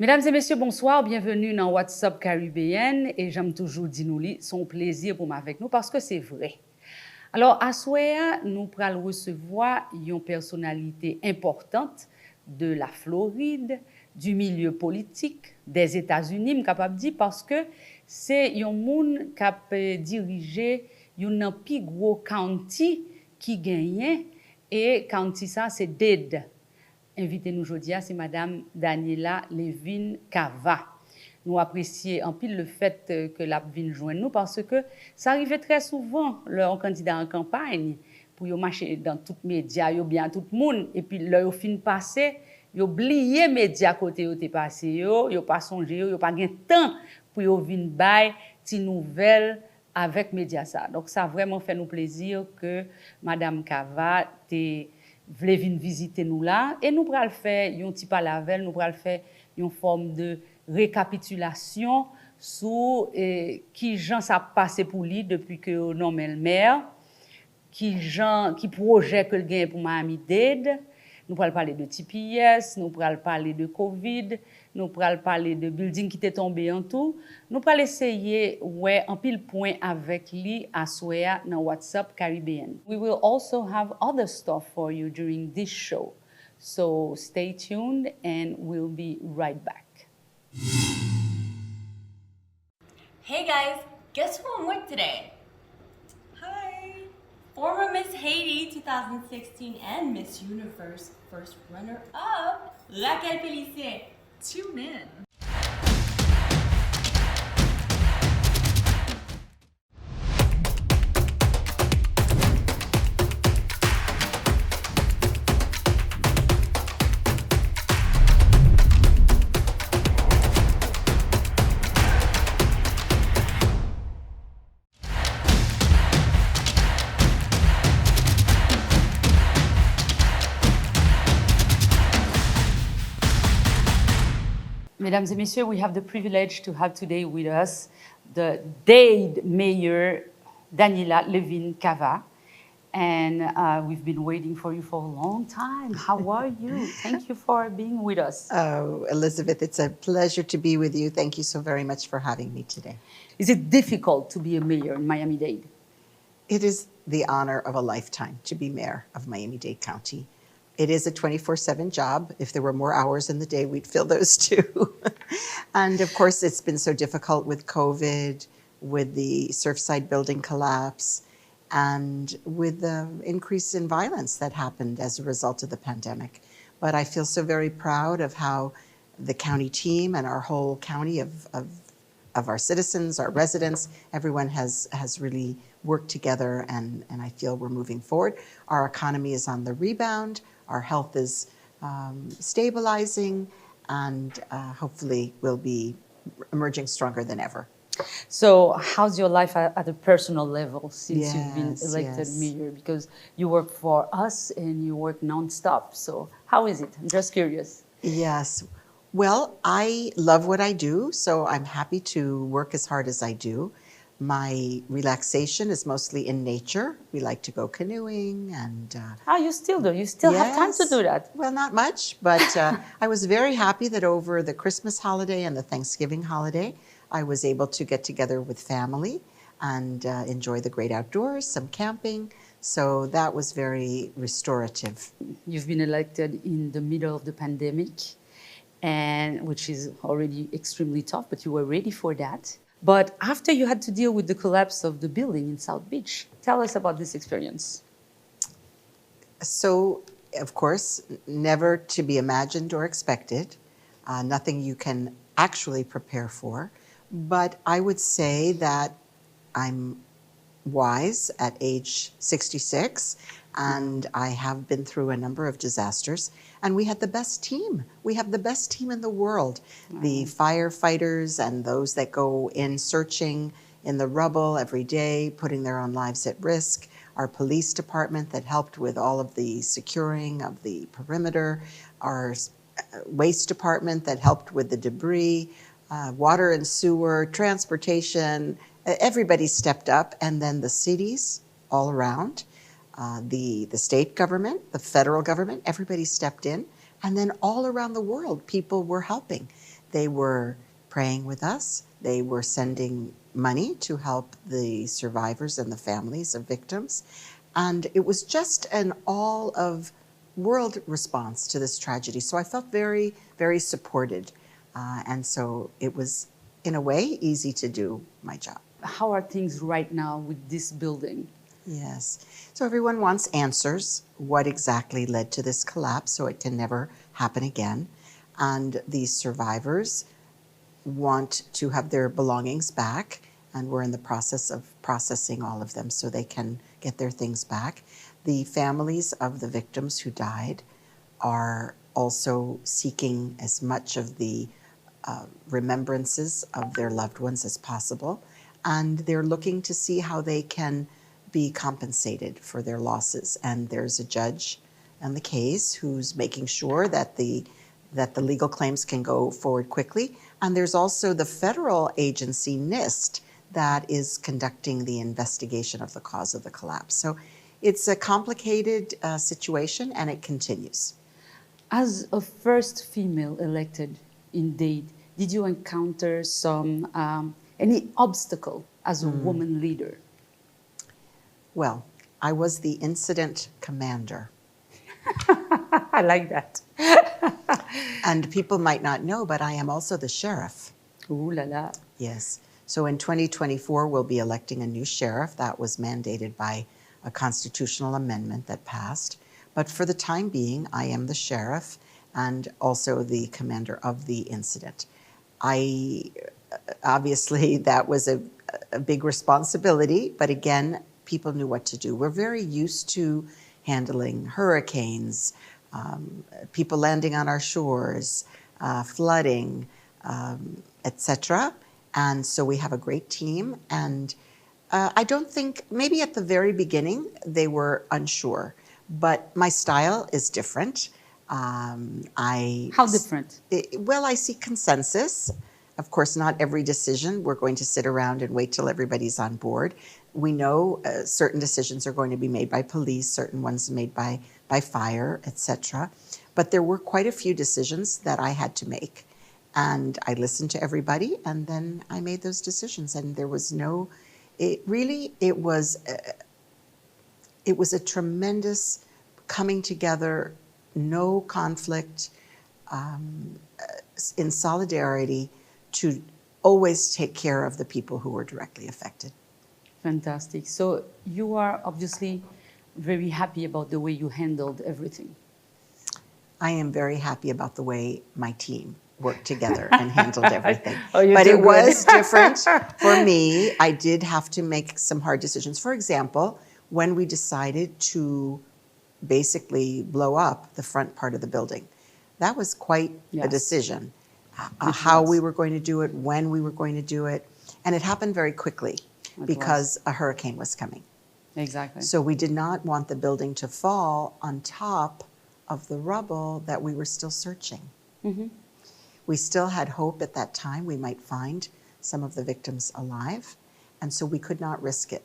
Mesdames et messieurs, bonsoir, bienvenue dans WhatsApp caribéenne et j'aime toujours dire nous, son plaisir pour m'avec nous parce que c'est vrai. Alors, à Soya, nous allons recevoir une personnalité importante de la Floride, du milieu politique, des États-Unis, je suis capable de dire, parce que c'est un monde qui a dirigé un plus gros county qui gagne, et county ça, c'est Dade. Invité nous aujourd'hui, c'est Madame Daniela Levin Cava. Nous apprécions en pile le fait que la vienne joindre nous parce que ça arrivait très souvent leur candidat en campagne pour yo marcher dans tous les médias, yo bien tout le monde et puis leur fin passé, yo oublié médias côté yo t'es passé yo pas songé yo pas gain temps pour yo vinn bay ti nouvelles avec médias ça. Donc ça a vraiment fait nous plaisir que Madame Cava t'es vle vin visiter nous là et nous pral faire un petit palavel, nous pral faire une forme de récapitulation sur qui Jean ça passé pour lui depuis que nommé le maire, qui projet que le gain pour Miami-Dade. Nous pourrons parler de TPS, nous pourrons parler de COVID, nous pourrons parler de building qui était tombé en tout. Nous pourrons essayer ouais en pile point avec lui à soir dans WhatsApp Caribbean. We will also have other stuff for you during this show. So stay tuned and we'll be right back. Hey guys, guess who I'm with today? Hi! Former Miss Haiti 2016 and Miss Universe first runner-up, Raquel Pelissier. Tune in. Mesdames et messieurs, we have the privilege to have today with us the Dade Mayor, Daniela Levin Cava. And we've been waiting for you for a long time. How are you? Thank you for being with us. Oh, Elizabeth, it's a pleasure to be with you. Thank you so very much for having me today. Is it difficult to be a mayor in Miami-Dade? It is the honor of a lifetime to be mayor of Miami-Dade County. It is a 24/7 job. If there were more hours in the day, we'd fill those too. And of course, it's been so difficult with COVID, with the Surfside building collapse, and with the increase in violence that happened as a result of the pandemic. But I feel so very proud of how the county team and our whole county of our citizens, our residents, everyone has really worked together, and I feel we're moving forward. Our economy is on the rebound. Our health is stabilizing, and hopefully we'll be emerging stronger than ever. So how's your life at a personal level since you've been Yes, elected yes. mayor? Because you work for us and you work nonstop. So how is it? I'm just curious. Yes. Well, I love what I do, so I'm happy to work as hard as I do. My relaxation is mostly in nature. We like to go canoeing and... You still do? You still have time to Yes. do that? Well, not much, but I was very happy that over the Christmas holiday and the Thanksgiving holiday, I was able to get together with family and enjoy the great outdoors, some camping. So that was very restorative. You've been elected in the middle of the pandemic, and which is already extremely tough, but you were ready for that. But after you had to deal with the collapse of the building in South Beach, tell us about this experience. So, of course, never to be imagined or expected, nothing you can actually prepare for. But I would say that I'm wise at age 66, and I have been through a number of disasters, and we had the best team. We have the best team in the world. The firefighters and those that go in searching in the rubble every day, putting their own lives at risk. Our police department that helped with all of the securing of the perimeter. Our waste department that helped with the debris. Water and sewer, transportation, everybody stepped up, and then the cities all around, the state government, the federal government, everybody stepped in, and then all around the world, people were helping. They were praying with us. They were sending money to help the survivors and the families of victims. And it was just an all of world response to this tragedy. So I felt very, very supported. And so it was, in a way, easy to do my job. How are things right now with this building? Yes. So everyone wants answers. What exactly led to this collapse so it can never happen again? And these survivors want to have their belongings back, and we're in the process of processing all of them so they can get their things back. The families of the victims who died are also seeking as much of the remembrances of their loved ones as possible, and they're looking to see how they can be compensated for their losses. And there's a judge on the case who's making sure that the legal claims can go forward quickly. And there's also the federal agency, NIST, that is conducting the investigation of the cause of the collapse. So it's a complicated situation, and it continues. As a first female elected in Dade, did you encounter any obstacle as a woman leader? Well, I was the incident commander. I like that. And people might not know, but I am also the sheriff. Ooh la la. Yes. So in 2024, we'll be electing a new sheriff. That was mandated by a constitutional amendment that passed. But for the time being, I am the sheriff and also the commander of the incident. Obviously, that was a big responsibility, but again, people knew what to do. We're very used to handling hurricanes, people landing on our shores, flooding, etc. And so we have a great team. And I don't think, maybe at the very beginning, they were unsure. But my style is different. How different? Well, I see consensus. Of course, not every decision we're going to sit around and wait till everybody's on board. We know certain decisions are going to be made by police, certain ones made by fire, etc. But there were quite a few decisions that I had to make. And I listened to everybody, and then I made those decisions. And there was it was a tremendous coming together, no conflict, in solidarity to always take care of the people who were directly affected. Fantastic. So you are obviously very happy about the way you handled everything. I am very happy about the way my team worked together and handled everything. Oh, but it was different for me. I did have to make some hard decisions. For example, when we decided to basically blow up the front part of the building, that was quite a decision. How we were going to do it, when we were going to do it. And it happened very quickly because a hurricane was coming. Exactly. So we did not want the building to fall on top of the rubble that we were still searching. Mm-hmm. We still had hope at that time we might find some of the victims alive, and so we could not risk it.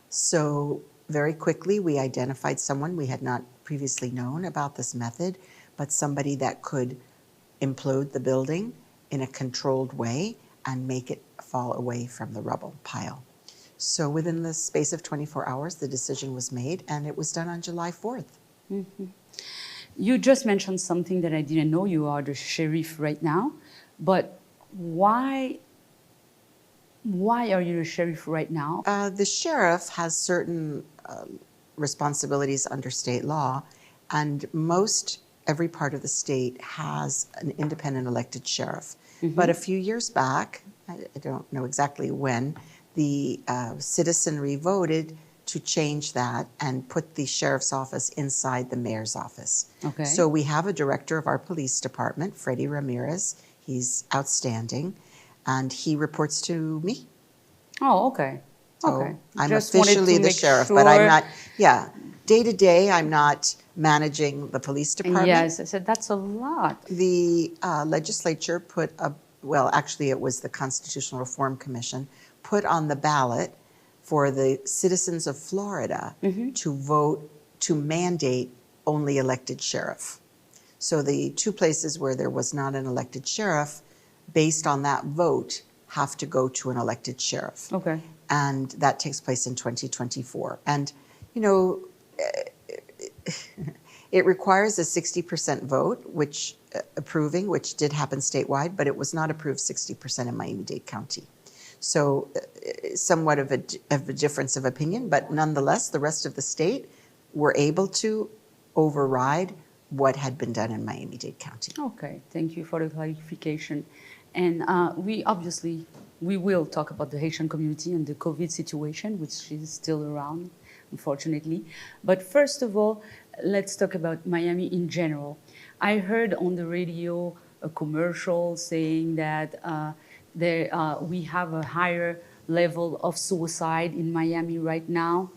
So very quickly we identified someone we had not previously known about this method, but somebody that could implode the building in a controlled way and make it fall away from the rubble pile. So within the space of 24 hours, the decision was made, and it was done on July 4th. Mm-hmm. You just mentioned something that I didn't know. You are the sheriff right now, but why are you the sheriff right now? The sheriff has certain responsibilities under state law, and every part of the state has an independent elected sheriff. Mm-hmm. But a few years back, I don't know exactly when, the citizenry voted to change that and put the sheriff's office inside the mayor's office. Okay. So we have a director of our police department, Freddie Ramirez. He's outstanding, and he reports to me. Oh, okay. So okay. I'm Just officially the sheriff, but I'm not, day to day, I'm not managing the police department. Yes, I said that's a lot. The legislature actually it was the Constitutional Reform Commission, put on the ballot for the citizens of Florida to vote to mandate only elected sheriff. So the two places where there was not an elected sheriff, based on that vote, have to go to an elected sheriff. Okay. And that takes place in 2024. And, you know, it requires a 60% vote, which approving, which did happen statewide, but it was not approved 60% in Miami-Dade County. So somewhat of a difference of opinion, but nonetheless, the rest of the state were able to override what had been done in Miami-Dade County. Okay, thank you for the clarification. And we will talk about the Haitian community and the COVID situation, which is still around, unfortunately. But first of all, let's talk about Miami in general. I heard on the radio a commercial saying that we have a higher level of suicide in Miami right now.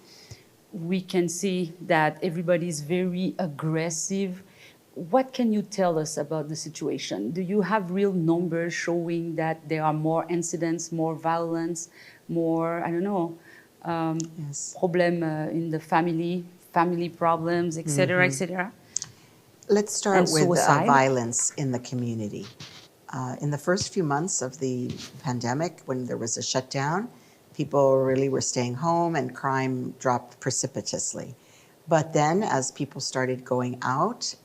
We can see that everybody is very aggressive. What can you tell us about the situation? Do you have real numbers showing that there are more incidents, more violence, more, I don't know, Yes. problem in the family problems, etc., etc.? Let's start And with suicide? violence in the community. In the first few months of the pandemic, when there was a shutdown, people really were staying home and crime dropped precipitously. But then as people started going out,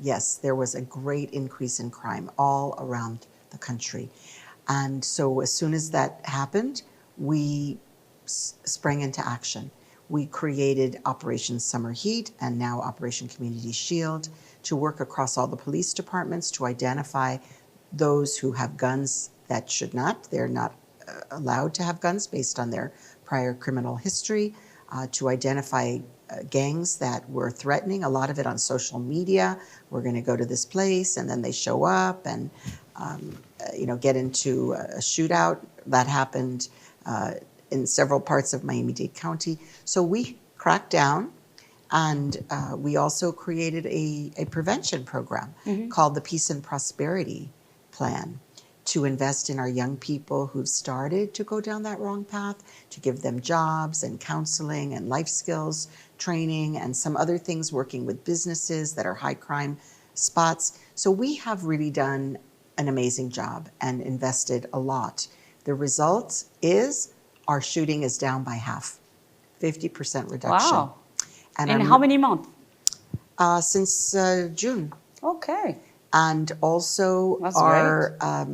yes, there was a great increase in crime all around the country. And so as soon as that happened, we sprang into action. We created Operation Summer Heat and now Operation Community Shield to work across all the police departments to identify those who have guns that should not. They're not allowed to have guns based on their prior criminal history, to identify gangs that were threatening, a lot of it on social media. We're going to go to this place, and then they show up and get into a shootout. That happened in several parts of Miami-Dade County. So we cracked down, and we also created a prevention program called the Peace and Prosperity Plan to invest in our young people who've started to go down that wrong path, to give them jobs and counseling and life skills training and some other things, working with businesses that are high crime spots. So we have really done an amazing job and invested a lot. The result is our shooting is down by half, 50% reduction. Wow. And in how many months? Since June. Okay. And also That's our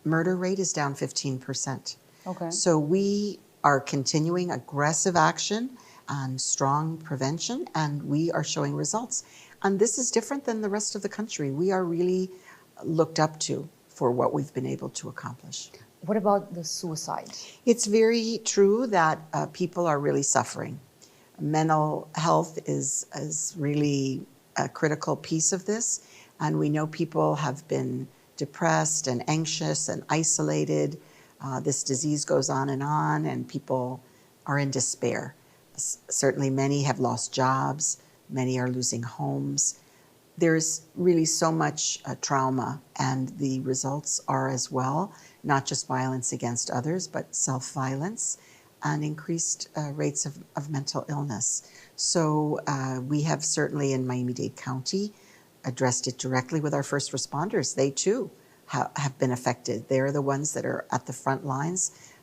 murder rate is down 15%. Okay. So we are continuing aggressive action and strong prevention, and we are showing results. And this is different than the rest of the country. We are really looked up to for what we've been able to accomplish. What about the suicide? It's very true that people are really suffering. Mental health is really a critical piece of this. And we know people have been depressed and anxious and isolated. This disease goes on, and people are in despair. Certainly many have lost jobs. Many are losing homes. There's really so much trauma, and the results are as well, not just violence against others, but self-violence and increased rates of mental illness. So we have certainly in Miami-Dade County addressed it directly with our first responders. They too have been affected. They're the ones that are at the front lines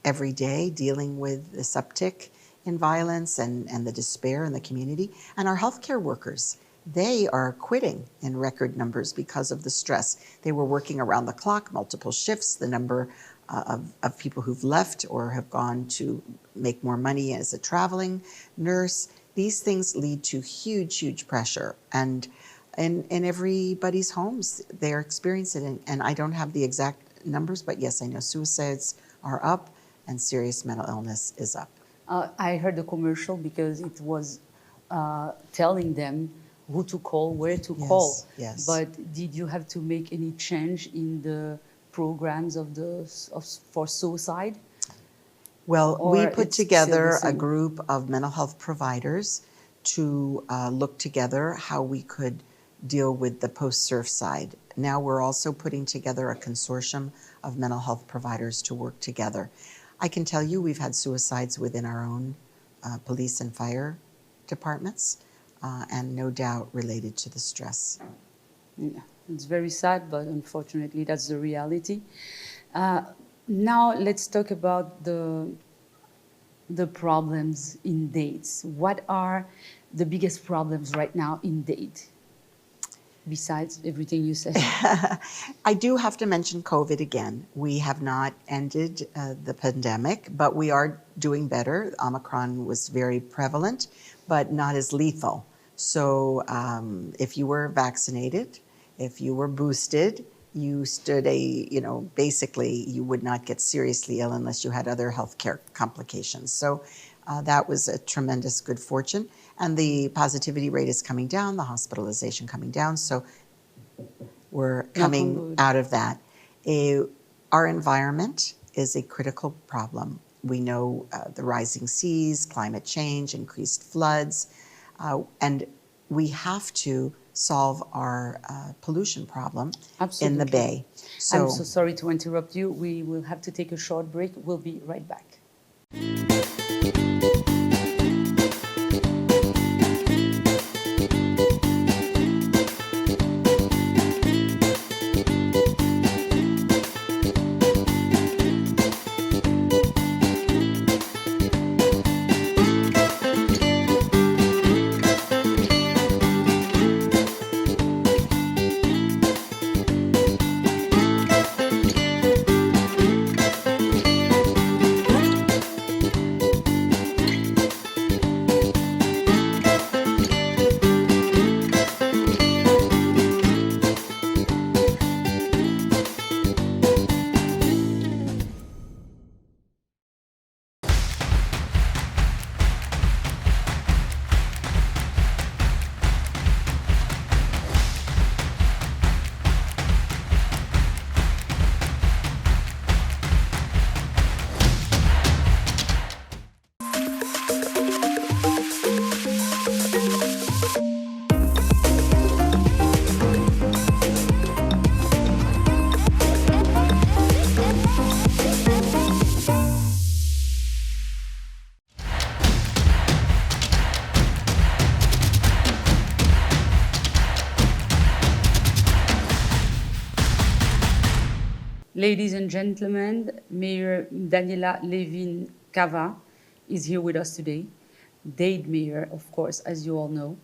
every day dealing with this uptick in violence and the despair in the community. And our healthcare workers, they are quitting in record numbers because of the stress. They were working around the clock, multiple shifts. The number of people who've left or have gone to make more money as a traveling nurse, these things lead to huge, huge pressure. And in everybody's homes, they're experiencing it. And I don't have the exact numbers, but yes, I know suicides are up and serious mental illness is up. I heard the commercial because it was telling them who to call, where to call. Yes. But did you have to make any change in the programs for suicide? Well, Or we put it's still together the a same? group of mental health providers to look together how we could deal with the post-surf side. Now we're also putting together a consortium of mental health providers to work together. I can tell you we've had suicides within our own police and fire departments, and no doubt related to the stress. Yeah. It's very sad, but unfortunately, that's the reality. Uh, Now let's talk about the problems in dates. What are the biggest problems right now in date, besides everything you said? I do have to mention COVID again. We have not ended the pandemic, but we are doing better. Omicron was very prevalent, but not as lethal. So if you were vaccinated, if you were boosted, you stood basically you would not get seriously ill unless you had other healthcare complications. So that was a tremendous good fortune. And the positivity rate is coming down, the hospitalization coming down. So we're Knock on coming wood. out of that. Our environment is a critical problem. We know the rising seas, climate change, increased floods, and we have to solve our pollution problem in the Absolutely. bay. I'm so sorry to interrupt you. We will have to take a short break. We'll be right back. Ladies and gentlemen, Mayor Daniela Levin Cava is here with us today. Dade Mayor, of course, as you all know.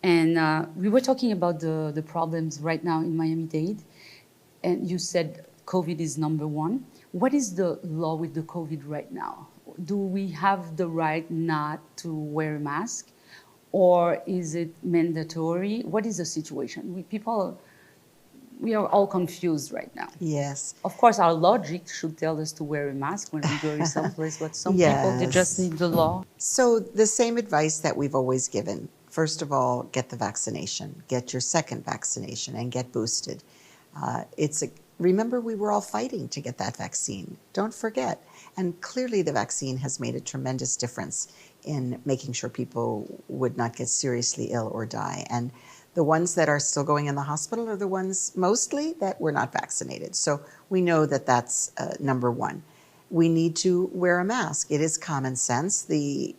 And we were talking about the problems right now in Miami-Dade. And you said COVID is number one. What is the law with the COVID right now? Do we have the right not to wear a mask? Or is it mandatory? What is the situation? We are all confused right now. Yes. Of course, our logic should tell us to wear a mask when we go to someplace, but some people, they just need the law. So the same advice that we've always given. First of all, get the vaccination, get your second vaccination, and get boosted. Remember, we were all fighting to get that vaccine. Don't forget. And clearly the vaccine has made a tremendous difference in making sure people would not get seriously ill or die. And the ones that are still going in the hospital are the ones mostly that were not vaccinated. So we know that that's number one. We need to wear a mask. It is common sense. The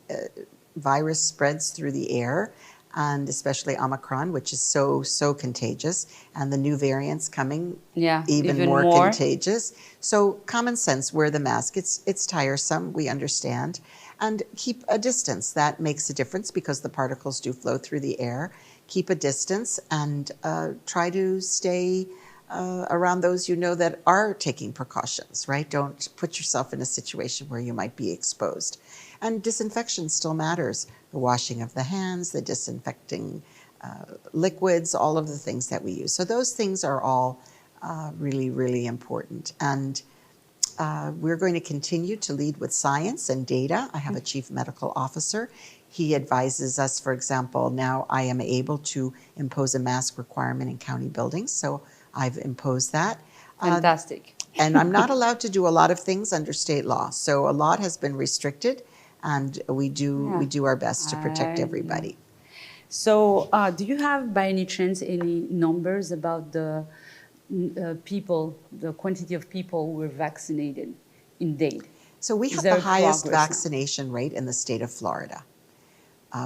virus spreads through the air, and especially Omicron, which is so contagious, and the new variants coming, even more contagious. So common sense, wear the mask. It's tiresome, we understand. And keep a distance. That makes a difference because the particles do flow through the air. Keep a distance and try to stay around those you know that are taking precautions, right? Don't put yourself in a situation where you might be exposed. And disinfection still matters. The washing of the hands, the disinfecting liquids, all of the things that we use. So those things are all really, really important. And we're going to continue to lead with science and data. I have a chief medical officer. He advises us, for example, now I am able to impose a mask requirement in county buildings. So I've imposed that. Fantastic. And I'm not allowed to do a lot of things under state law. So a lot has been restricted, and we do our best to protect everybody. So do you have, by any chance, any numbers about the the quantity of people who were vaccinated in Dade? So we have the highest vaccination rate in the state of Florida.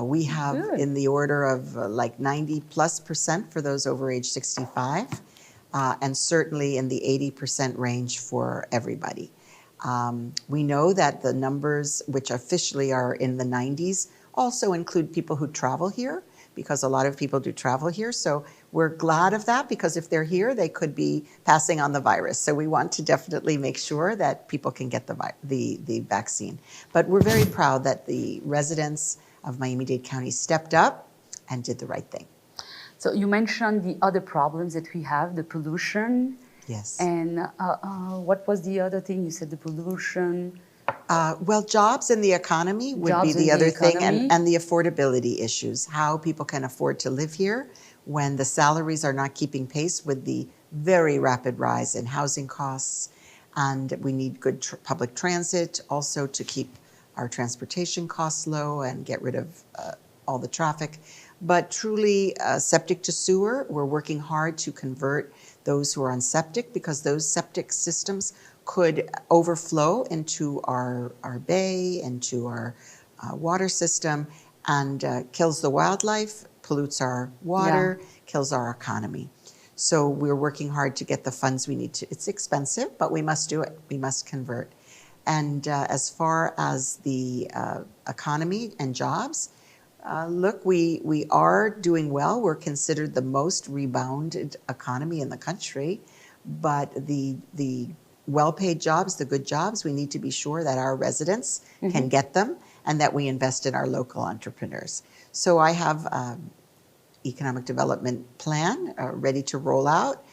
We have in the order of like 90+% for those over age 65. and certainly in the 80% range for everybody. We know that the numbers, which officially are in the 90s, also include people who travel here, because a lot of people do travel here. So we're glad of that, because if they're here, they could be passing on the virus. So we want to definitely make sure that people can get the vaccine. But we're very proud that the residents of Miami-Dade County stepped up and did the right thing. So you mentioned the other problems that we have, the pollution. Yes. And what was the other thing? You said the pollution. Well, jobs in the economy would be the other thing, and the affordability issues, how people can afford to live here when the salaries are not keeping pace with the very rapid rise in housing costs. And we need good public transit also to keep our transportation costs low and get rid of all the traffic. But truly, septic to sewer, we're working hard to convert those who are on septic, because those septic systems could overflow into our bay, into our water system, and kills the wildlife, pollutes our water, kills our economy. So we're working hard to get the funds we need to. It's expensive, but we must do it. We must convert. And as far as the economy and jobs, look, we are doing well. We're considered the most rebounded economy in the country, but the well-paid jobs, the good jobs, we need to be sure that our residents can get them, and that we invest in our local entrepreneurs. So I have an economic development plan ready to roll out.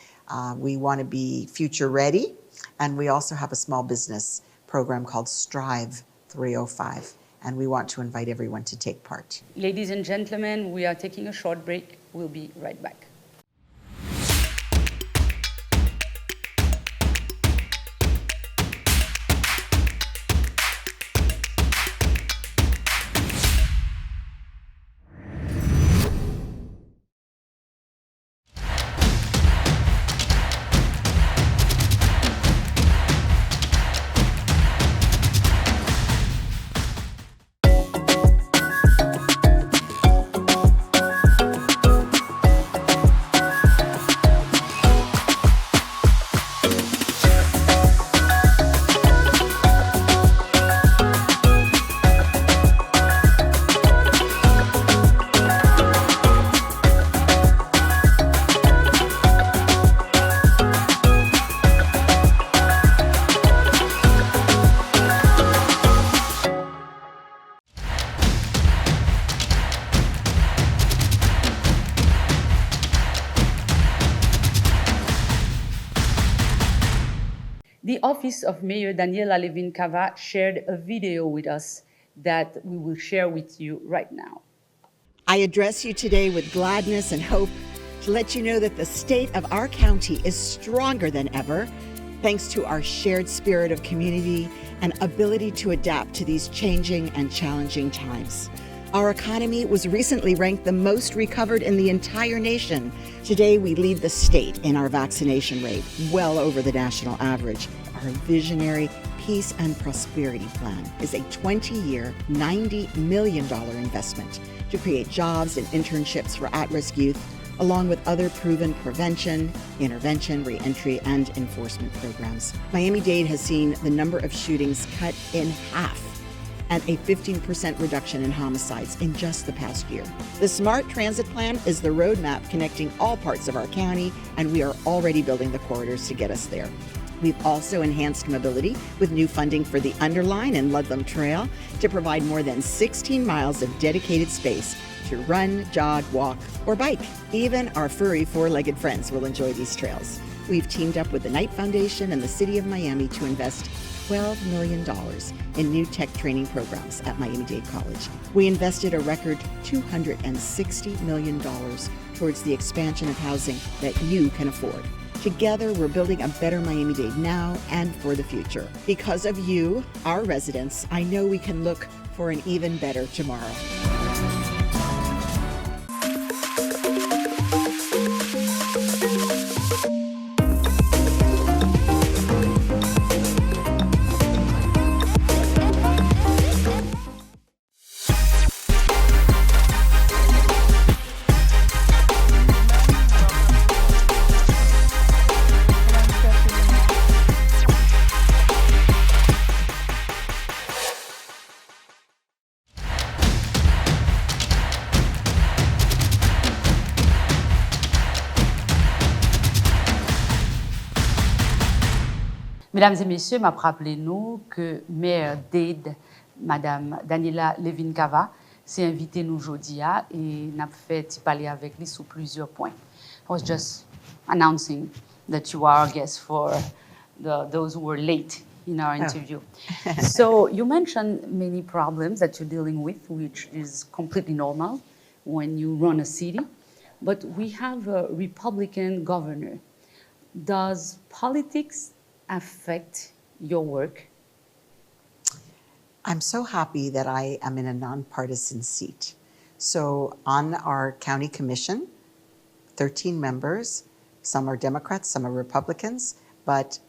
We want to be future ready, and we also have a small business program called Strive 305. And we want to invite everyone to take part. Ladies and gentlemen, we are taking a short break. We'll be right back. The Office of Mayor Daniela Levin-Cava shared a video with us that we will share with you right now. I address you today with gladness and hope to let you know that the state of our county is stronger than ever, thanks to our shared spirit of community and ability to adapt to these changing and challenging times. Our economy was recently ranked the most recovered in the entire nation. Today, we lead the state in our vaccination rate, well over the national average. Our visionary Peace and Prosperity Plan is a 20-year, $90 million investment to create jobs and internships for at-risk youth, along with other proven prevention, intervention, reentry, and enforcement programs. Miami-Dade has seen the number of shootings cut in half and a 15% reduction in homicides in just the past year. The Smart Transit Plan is the roadmap connecting all parts of our county, and we are already building the corridors to get us there. We've also enhanced mobility with new funding for the Underline and Ludlam Trail to provide more than 16 miles of dedicated space to run, jog, walk, or bike. Even our furry four-legged friends will enjoy these trails. We've teamed up with the Knight Foundation and the City of Miami to invest $12 million in new tech training programs at Miami-Dade College. We invested a record $260 million towards the expansion of housing that you can afford. Together, we're building a better Miami-Dade now and for the future. Because of you, our residents, I know we can look for an even better tomorrow. Mesdames et messieurs, m'a rappelé nous que maire d'Aide, Madame Daniela Levin-Cava, s'est invitée nous aujourd'hui et n'a fait parler avec lui sur plusieurs points. I was just announcing that you are our guest for those who were late in our interview. So you mentioned many problems that you're dealing with, which is completely normal when you run a city. But we have a Republican governor. Does politics affect your work? I'm so happy that I am in a nonpartisan seat. So on our county commission, 13 members, some are Democrats, some are Republicans, but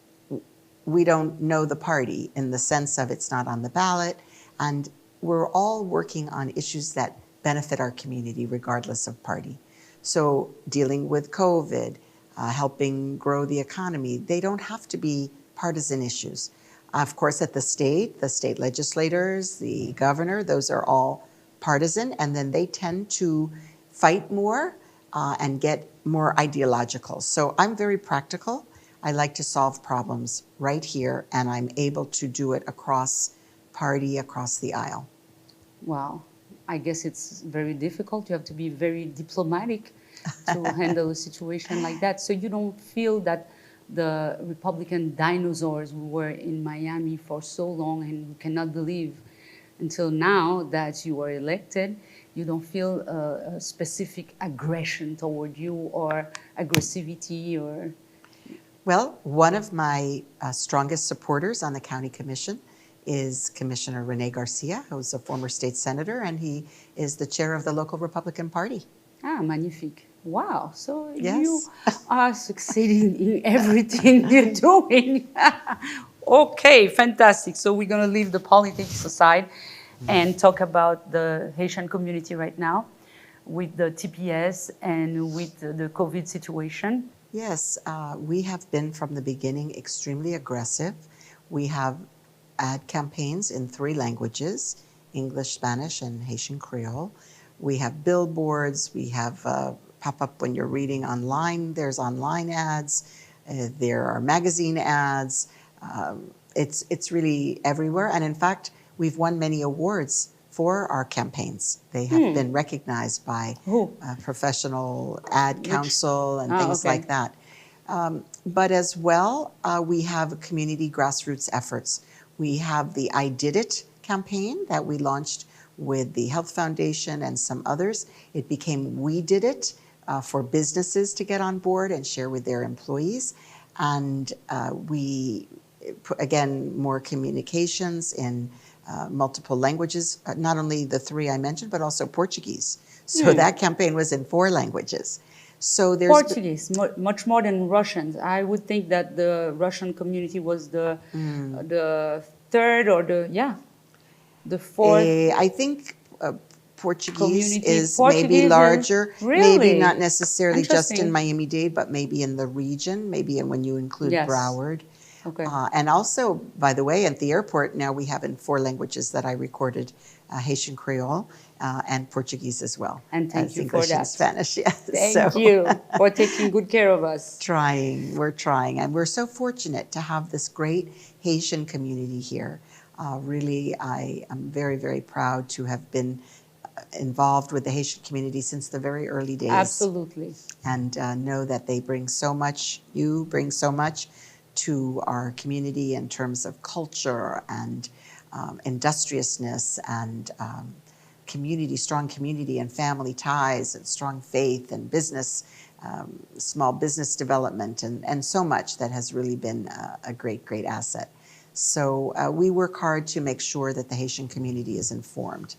we don't know the party in the sense of it's not on the ballot. And we're all working on issues that benefit our community regardless of party. So dealing with COVID, helping grow the economy, they don't have to be partisan issues. Of course, at the state legislators, the governor, those are all partisan, and then they tend to fight more and get more ideological. So I'm very practical. I like to solve problems right here, and I'm able to do it across party, across the aisle. Wow, I guess it's very difficult. You have to be very diplomatic to handle a situation like that. So you don't feel that the Republican dinosaurs who were in Miami for so long, and you cannot believe until now that you were elected, you don't feel a specific aggression toward you or aggressivity or... Well, one of my strongest supporters on the county commission is Commissioner Rene Garcia, who's a former state senator, and he is the chair of the local Republican Party. Ah, magnifique. Wow. So Yes. you are succeeding in everything you're doing. Okay, fantastic. So we're going to leave the politics aside and talk about the Haitian community right now with the TPS and with the COVID situation. Yes, we have been from the beginning extremely aggressive. We have ad campaigns in 3 languages, English, Spanish, and Haitian Creole. We have billboards, we have pop-up when you're reading online, there's online ads, there are magazine ads. It's really everywhere. And in fact, we've won many awards for our campaigns. They have been recognized by professional ad council and things like that. But as well, we have community grassroots efforts. We have the I Did It campaign that we launched with the Health Foundation and some others. It became We Did It for businesses to get on board and share with their employees. And we, again, more communications in multiple languages, not only the 3 I mentioned, but also Portuguese. So that campaign was in 4 languages. So there's Portuguese, much more than Russians. I would think that the Russian community was the 3rd or the 4th. I think Portuguese Community. is Portuguese maybe is- larger, Really? maybe not necessarily just in Interesting. Miami-Dade, but maybe in the region, maybe when you include Yes. Broward. Okay. And also, by the way, at the airport now we have in 4 languages that I recorded, Haitian Creole and Portuguese as well. And thank as you English for and that. Spanish, yes. Thank So- you for taking good care of us. We're trying, and we're so fortunate to have this great Haitian community here. Really, I am very, very proud to have been involved with the Haitian community since the very early days. Absolutely. And know that they bring so much, you bring so much to our community in terms of culture and industriousness and strong community and family ties and strong faith and business, small business development and so much that has really been a great, great asset. So we work hard to make sure that the Haitian community is informed.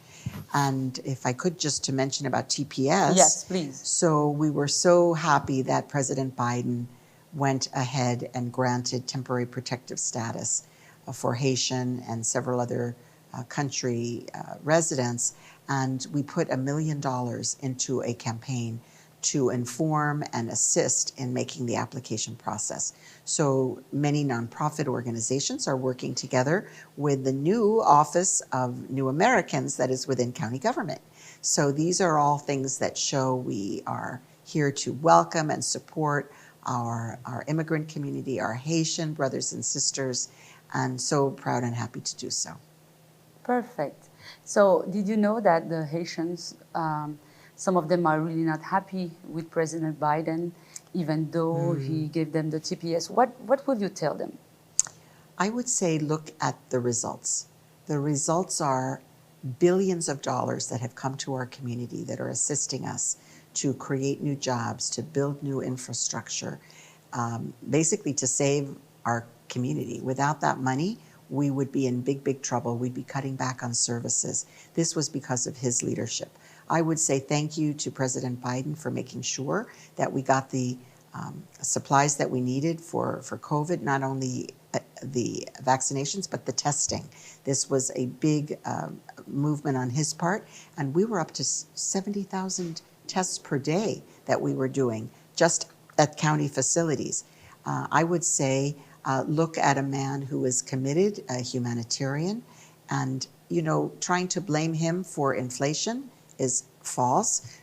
And if I could just to mention about TPS. Yes, please. So we were so happy that President Biden went ahead and granted temporary protective status for Haitian and several other country residents. And we put $1 million into a campaign to inform and assist in making the application process. So many nonprofit organizations are working together with the new Office of New Americans that is within county government. So these are all things that show we are here to welcome and support our immigrant community, our Haitian brothers and sisters, and so proud and happy to do so. Perfect. So did you know that the Haitians, some of them are really not happy with President Biden, even though he gave them the TPS? What would you tell them? I would say look at the results. The results are billions of dollars that have come to our community that are assisting us to create new jobs, to build new infrastructure, basically to save our community. Without that money, we would be in big, big trouble. We'd be cutting back on services. This was because of his leadership. I would say thank you to President Biden for making sure that we got the supplies that we needed for COVID, not only the vaccinations, but the testing. This was a big movement on his part, and we were up to 70,000 tests per day that we were doing just at county facilities. I would say look at a man who is committed, a humanitarian, and trying to blame him for inflation is false.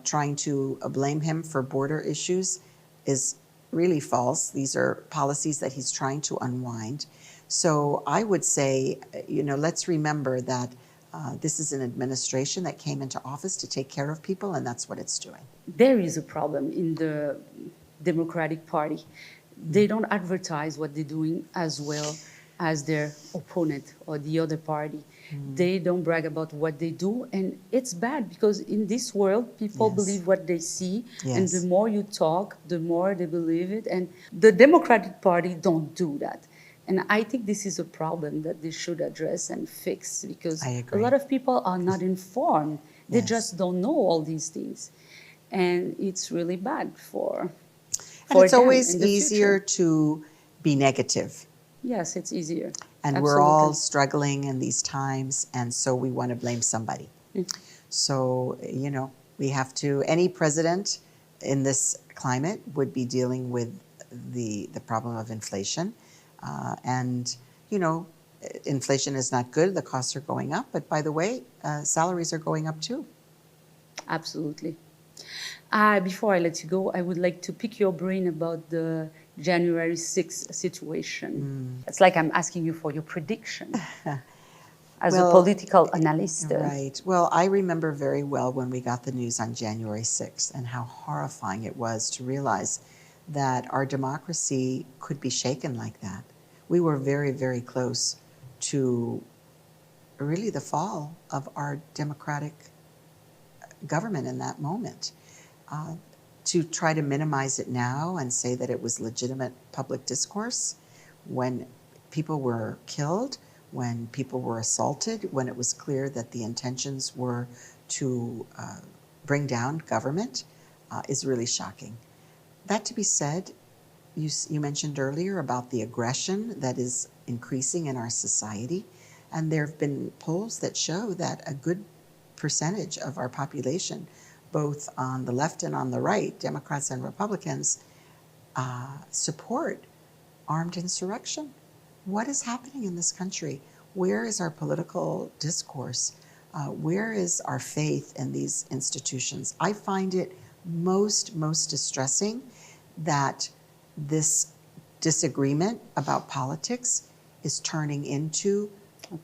Trying to blame him for border issues is really false. These are policies that he's trying to unwind. So I would say, let's remember that this is an administration that came into office to take care of people, and that's what it's doing. There is a problem in the Democratic Party. They don't advertise what they're doing as well as their opponent or the other party. They don't brag about what they do, and it's bad because in this world, people believe what they see, and the more you talk, the more they believe it, and the Democratic Party don't do that. And I think this is a problem that they should address and fix because a lot of people are not informed. They just don't know all these things, and it's really bad for And it's them always in the easier future. to be negative. Yes, it's easier. And we're all struggling in these times, and so we want to blame somebody. So, we have to, any president in this climate would be dealing with the problem of inflation. And, inflation is not good. The costs are going up. But by the way, salaries are going up too. Absolutely. Before I let you go, I would like to pick your brain about the January 6th situation. It's like I'm asking you for your prediction as a political analyst. Right. Well, I remember very well when we got the news on January 6th and how horrifying it was to realize that our democracy could be shaken like that. We were very, very close to really the fall of our democratic government in that moment. To try to minimize it now and say that it was legitimate public discourse when people were killed, when people were assaulted, when it was clear that the intentions were to bring down government is really shocking. That to be said, you mentioned earlier about the aggression that is increasing in our society, and there have been polls that show that a good percentage of our population, both on the left and on the right, Democrats and Republicans, support armed insurrection. What is happening in this country? Where is our political discourse? Where is our faith in these institutions? I find it most distressing that this disagreement about politics is turning into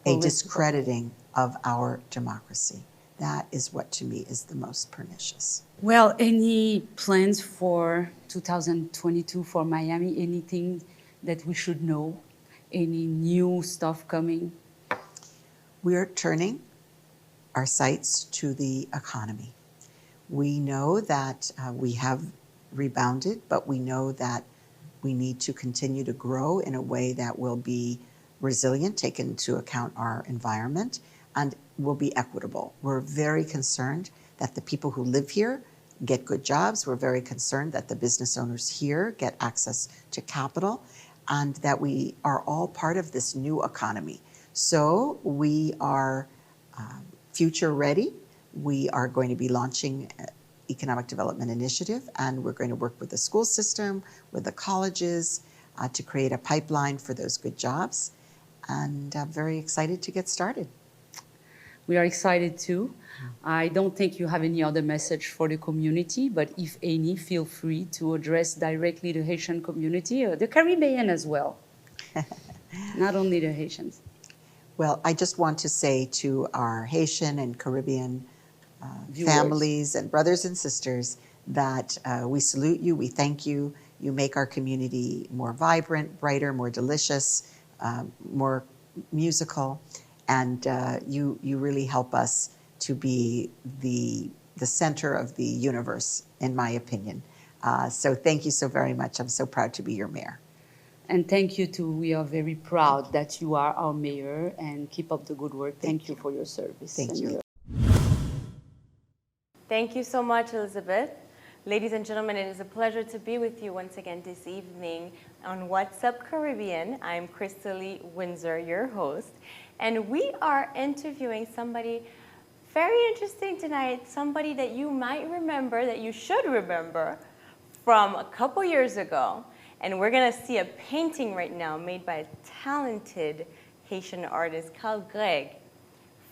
a discrediting of our democracy. That is what, to me, is the most pernicious. Well, any plans for 2022 for Miami? Anything that we should know? Any new stuff coming? We're turning our sights to the economy. We know that we have rebounded, but we know that we need to continue to grow in a way that will be resilient, take into account our environment, and will be equitable. We're very concerned that the people who live here get good jobs. We're very concerned that the business owners here get access to capital, and that we are all part of this new economy. So we are future ready. We are going to be launching economic development initiative, and we're going to work with the school system, with the colleges, to create a pipeline for those good jobs. And I'm very excited to get started. We are excited too. I don't think you have any other message for the community, but if any, feel free to address directly the Haitian community or the Caribbean as well. Not only the Haitians. Well, I just want to say to our Haitian and Caribbean Viewers. families and brothers and sisters that we salute you, we thank you. You make our community more vibrant, brighter, more delicious, more musical, and you really help us to be the center of the universe, in my opinion. So thank you so very much. I'm so proud to be your mayor. And thank you too. We are very proud that you are our mayor, and keep up the good work. Thank you for your service. Thank you. Thank you so much, Elizabeth. Ladies and gentlemen, it is a pleasure to be with you once again this evening on What's Up Caribbean. I'm Crystalie Windsor, your host, and we are interviewing somebody very interesting tonight, somebody that you might remember, that you should remember, from a couple years ago. And we're going to see a painting right now made by a talented Haitian artist, Carl Greg,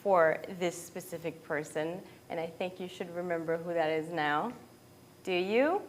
for this specific person. And I think you should remember who that is now. Do you?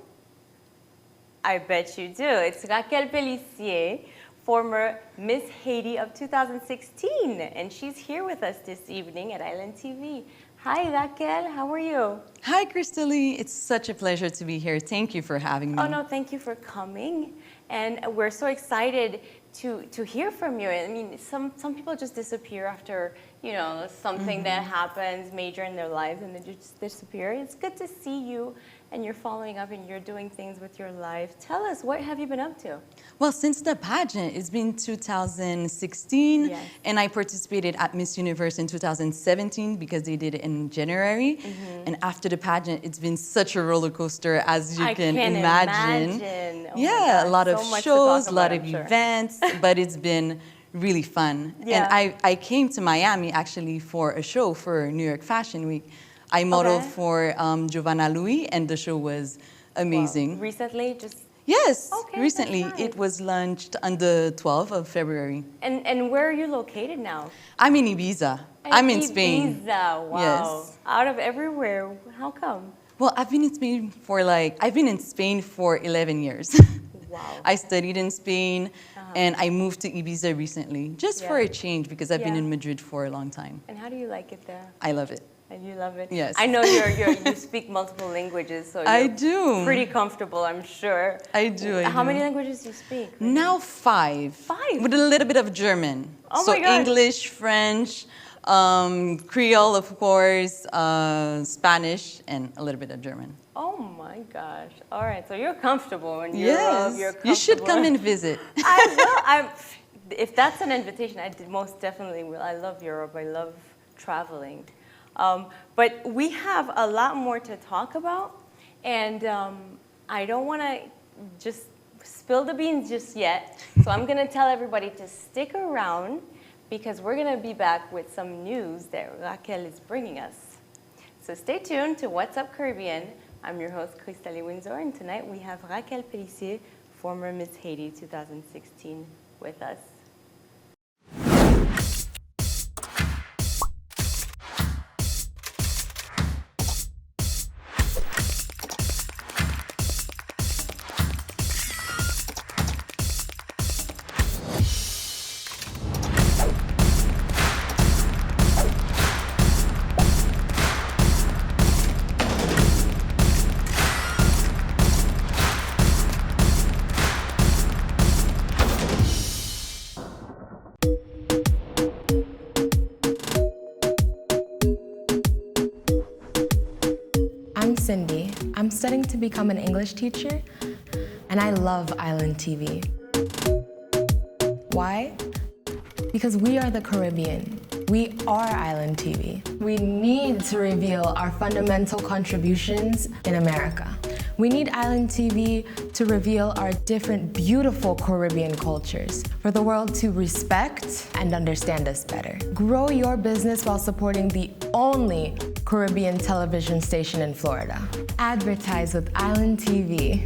I bet you do. It's Raquel Pelissier, former Miss Haiti of 2016. And she's here with us this evening at Island TV. Hi, Raquel. How are you? Hi, Crystalie. It's such a pleasure to be here. Thank you for having me. Oh, no, thank you for coming. And we're so excited to hear from you. I mean, some people just disappear after, you know, something that happens major in their lives, and they just disappear. It's good to see you, and you're following up, and you're doing things with your life. Tell us, what have you been up to? Well, since the pageant, it's been 2016, Yes. and I participated at Miss Universe in 2017 because they did it in January. And after the pageant, it's been such a roller coaster, as you I can can imagine. Oh my Yeah, God, a lot of so much to shows, talk a lot about, of I'm sure. events, but it's been really fun. Yeah. And I came to Miami actually for a show for New York Fashion Week. I modeled Okay. for Giovanna Louis, and the show was amazing. Well, recently, just Yes, Okay, recently. that's nice. It was launched on the 12th of February. and where are you located now? I'm in Ibiza. I'm in Spain. Ibiza, wow. Yes. Out of everywhere. How come? Well, I've been in Spain for 11 years. Wow. I studied in Spain, and I moved to Ibiza recently, just for Yeah. a change, because I've been Yeah. in Madrid for a long time. And how do you like it there? I love it. And you love it? Yes. I know you speak multiple languages, so I you're do. pretty comfortable, I'm sure. I do. How many languages do you speak? Now 5. 5? With a little bit of German. Oh so my gosh. English, French, Creole, of course, Spanish, and a little bit of German. Oh my gosh. All right, so you're comfortable and you're Yes, comfortable. you should come and visit. I will. If that's an invitation, most definitely will. I love Europe. I love traveling. But we have a lot more to talk about, and I don't want to just spill the beans just yet. So I'm going to tell everybody to stick around, because we're going to be back with some news that Raquel is bringing us. So stay tuned to What's Up Caribbean. I'm your host, Crystalie Windsor, and tonight we have Raquel Pelissier, former Miss Haiti 2016, with us. I'm Cindy. I'm studying to become an English teacher, and I love Island TV. Why? Because we are the Caribbean. We are Island TV. We need to reveal our fundamental contributions in America. We need Island TV to reveal our different beautiful Caribbean cultures for the world to respect and understand us better. Grow your business while supporting the only Caribbean television station in Florida. Advertise with Island TV.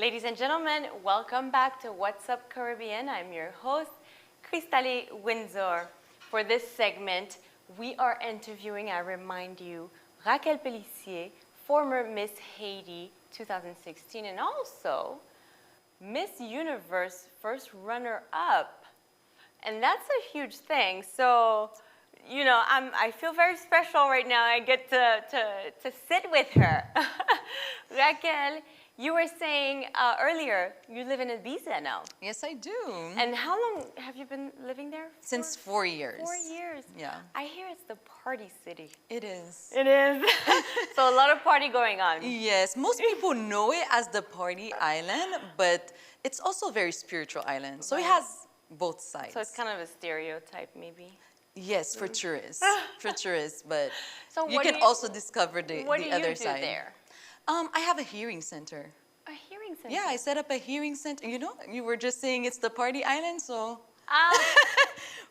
Ladies and gentlemen, welcome back to What's Up Caribbean. I'm your host, Cristali Windsor. For this segment, we are interviewing, I remind you, Raquel Pelissier, former Miss Haiti 2016, and also Miss Universe first runner-up. And that's a huge thing. So, you know, I feel very special right now. I get to sit with her. Raquel, you were saying earlier you live in Ibiza now. Yes, I do. And how long have you been living there? Since 4 years. 4 years. Yeah. I hear it's the party city. It is. It is. So a lot of party going on. Yes, most people know it as the party island, but it's also a very spiritual island. So it has both sides. So it's kind of a stereotype, maybe. Yes, for tourists. For tourists, but So you can also discover the what do other you do side. there? I have a hearing center. A hearing center. Yeah, I set up a hearing center. You know, you were just saying it's the party island, so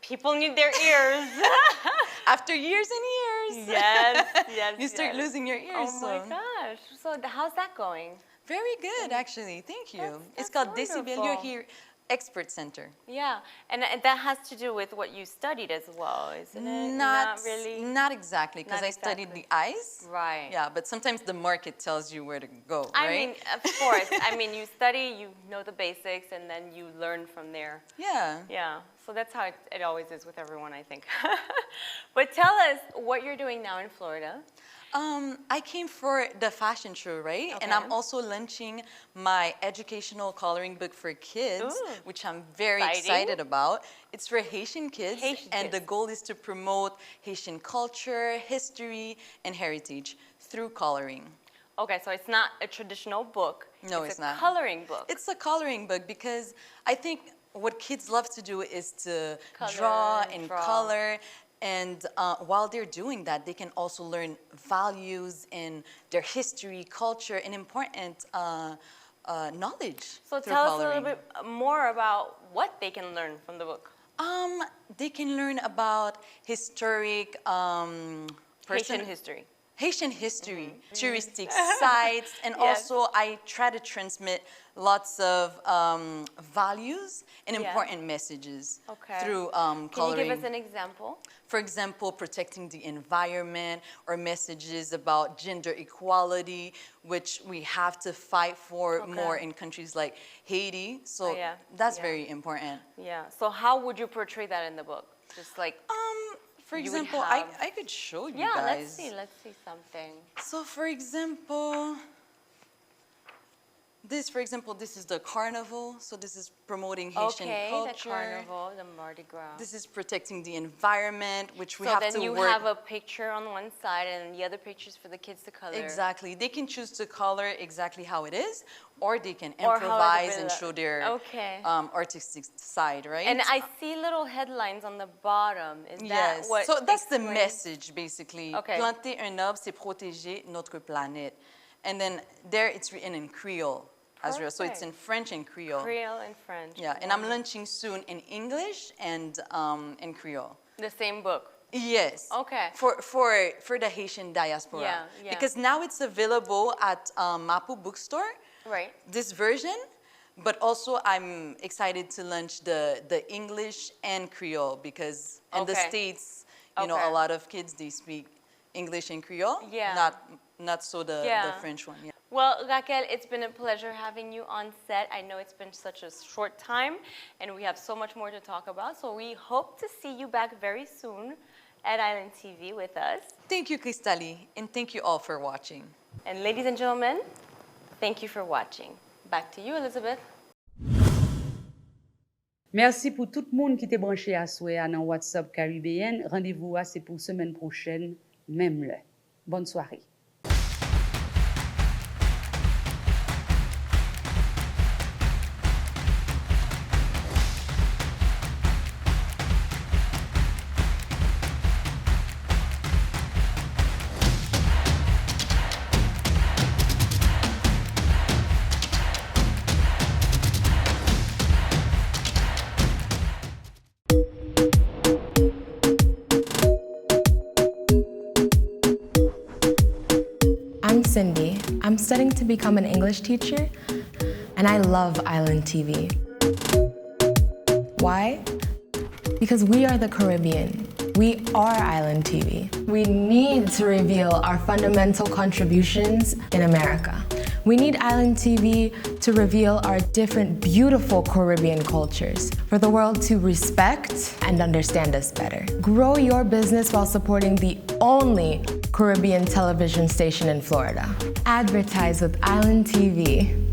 People need their ears. after years and years, Yes, you start losing your ears. Oh my gosh. So how's that going? Very good, actually. Thank you. That's It's called Decibel wonderful. Your Hear Expert Center. Yeah, and that has to do with what you studied as well, isn't it? Not really. Not exactly, because Not I studied exactly. the eyes. Right. Yeah, but sometimes the market tells you where to go, I right? mean, of course. I mean, you study, you know the basics, and then you learn from there. Yeah. Yeah, so that's how it always is with everyone, I think. But tell us what you're doing now in Florida. I came for the fashion show, right? And I'm Okay. also launching my educational coloring book for kids, Ooh. which I'm very Exciting. excited about. It's for Haitian kids, Haitian and the kids. goal is to promote Haitian culture, history, and heritage through coloring. Okay, so it's not a traditional book. No, it's a not. coloring book. It's a coloring book because I think what kids love to do is to Color draw and and draw. color. And while they're doing that, they can also learn values in their history, culture, and important knowledge. So through tell us coloring. a little bit more about what they can learn from the book. They can learn about historic Haitian history. Haitian history, touristic sites, and Yes. also I try to transmit lots of values and Yeah. important messages Okay. through Can you coloring. give us an example? For example, protecting the environment, or messages about gender equality, which we have to fight for Okay. more in countries like Haiti. So Yeah, that's yeah. very important. Yeah. So how would you portray that in the book? Just like For You would example, have- I could show you yeah. guys. Let's see something. So for example, this is the carnival. So this is promoting Haitian Okay, culture. the carnival, the Mardi Gras. This is protecting the environment, which we so have then to you work. have a picture on one side and the other pictures for the kids to color. Exactly. They can choose to color exactly how it is, or they can Or how it improvise and will- show their Okay. artistic side, right? And I see little headlines on the bottom. Is that Yes. what So that's the explains- message, basically. Okay. Planter un arbre, c'est protéger notre planète. And then there it's written in Creole as well. So it's in Perfect. French and Creole. Creole and French. Yeah, and I'm launching soon in English and in Creole. The same book. Yes. Okay. For the Haitian diaspora. Yeah, yeah. Because now it's available at Mapu bookstore, Right. this version, but also I'm excited to launch the English and Creole because in the Okay. States, you know, Okay. a lot of kids, they speak English and Creole. Yeah. Not so the Yeah. French one. Yeah. Well, Raquel, it's been a pleasure having you on set. I know it's been such a short time, and we have so much more to talk about. So we hope to see you back very soon at Island TV with us. Thank you, Cristali, and thank you all for watching. And ladies and gentlemen, thank you for watching. Back to you, Elizabeth. Merci pour tout le monde qui était branché à Soya dans WhatsApp Caribéenne. Rendez-vous c'est pour semaine prochaine, même l'heure. Bonne soirée. I'm Cindy. I'm studying to become an English teacher, And I love Island TV. Why? Because we are the Caribbean. We are Island TV. We need to reveal our fundamental contributions in America. We need Island TV to reveal our different beautiful Caribbean cultures for the world to respect and understand us better. Grow your business while supporting the only Caribbean television station in Florida. Advertise with Island TV.